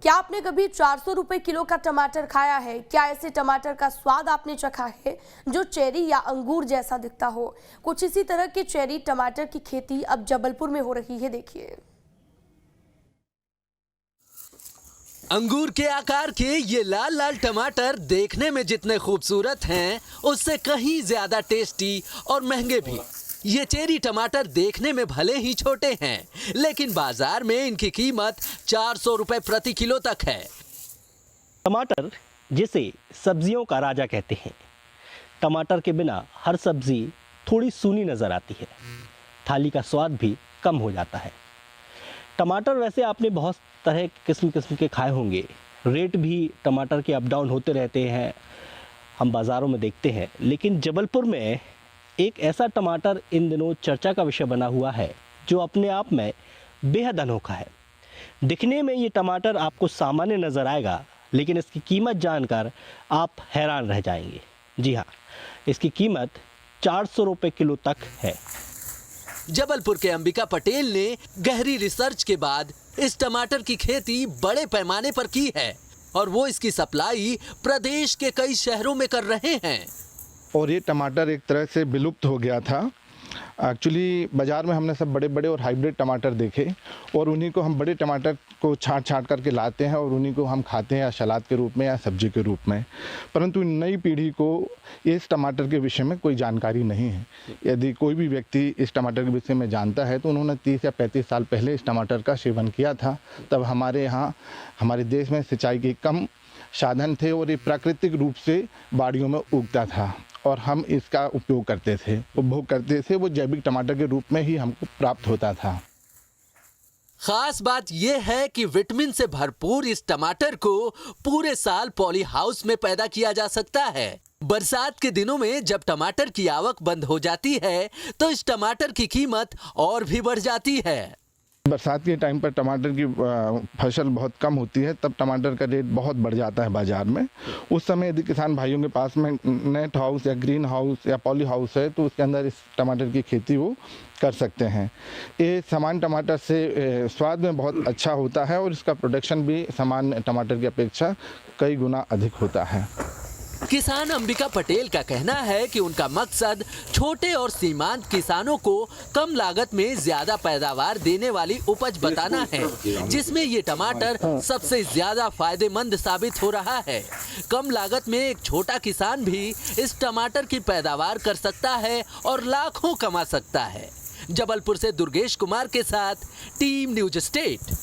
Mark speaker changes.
Speaker 1: क्या आपने कभी 400 रुपए किलो का टमाटर खाया है? क्या ऐसे टमाटर का स्वाद आपने चखा है जो चेरी या अंगूर जैसा दिखता हो? कुछ इसी तरह के चेरी टमाटर की खेती अब जबलपुर में हो रही है। देखिए,
Speaker 2: अंगूर के आकार के ये लाल लाल टमाटर देखने में जितने खूबसूरत हैं, उससे कहीं ज्यादा टेस्टी और महंगे भी। ये चेरी टमाटर देखने में भले ही छोटे हैं, लेकिन बाजार में इनकी कीमत 400 रुपए प्रति किलो तक है।
Speaker 3: टमाटर जिसे सब्जियों का राजा कहते हैं। टमाटर के बिना हर सब्जी थोड़ी सूनी नजर आती है, थाली का स्वाद भी कम हो जाता है। टमाटर वैसे आपने बहुत तरह किस्म के खाए होंगे, रेट भी टमाटर के अप डाउन होते रहते हैं, हम बाज़ारों में देखते हैं। लेकिन जबलपुर में एक ऐसा टमाटर इन दिनों चर्चा का विषय बना हुआ है जो अपने आप में बेहद अनोखा है। दिखने में ये टमाटर आपको सामान्य नज़र आएगा, लेकिन इसकी कीमत जानकर आप हैरान रह जाएंगे। जी हाँ, इसकी कीमत 400 रुपये किलो तक है।
Speaker 2: जबलपुर के अंबिका पटेल ने गहरी रिसर्च के बाद इस टमाटर की खेती बड़े पैमाने पर की है और वो इसकी सप्लाई प्रदेश के कई शहरों में कर रहे हैं।
Speaker 4: और ये टमाटर एक तरह से विलुप्त हो गया था। एक्चुअली बाज़ार में हमने सब बड़े बड़े और हाइब्रिड टमाटर देखे और उन्हीं को हम बड़े टमाटर को छाँट करके लाते हैं और उन्हीं को हम खाते हैं, या सलाद के रूप में या सब्जी के रूप में। परंतु नई पीढ़ी को इस टमाटर के विषय में कोई जानकारी नहीं है। यदि कोई भी व्यक्ति इस टमाटर के विषय में जानता है तो उन्होंने 30 या 35 साल पहले इस टमाटर का सेवन किया था। तब हमारे यहाँ, हमारे देश में सिंचाई के कम साधन थे और ये प्राकृतिक रूप से बाड़ियों में उगता था और हम इसका उपयोग करते थे, उपभोग करते थे। वो जैविक टमाटर के रूप में ही हमको प्राप्त होता था।
Speaker 2: खास बात यह है कि विटामिन से भरपूर इस टमाटर को पूरे साल पॉली हाउस में पैदा किया जा सकता है। बरसात के दिनों में जब टमाटर की आवक बंद हो जाती है तो इस टमाटर की कीमत और भी बढ़ जाती है।
Speaker 4: बरसात के टाइम पर टमाटर की फसल बहुत कम होती है, तब टमाटर का रेट बहुत बढ़ जाता है बाज़ार में। उस समय यदि किसान भाइयों के पास में नेट हाउस या ग्रीन हाउस या पॉली हाउस है तो उसके अंदर इस टमाटर की खेती वो कर सकते हैं। ये सामान्य टमाटर से स्वाद में बहुत अच्छा होता है और इसका प्रोडक्शन भी सामान्य टमाटर की अपेक्षा कई गुना अधिक होता है।
Speaker 2: किसान अंबिका पटेल का कहना है कि उनका मकसद छोटे और सीमांत किसानों को कम लागत में ज्यादा पैदावार देने वाली उपज बताना है, जिसमें ये टमाटर सबसे ज्यादा फायदेमंद साबित हो रहा है। कम लागत में एक छोटा किसान भी इस टमाटर की पैदावार कर सकता है और लाखों कमा सकता है। जबलपुर से दुर्गेश कुमार के साथ टीम न्यूज स्टेट।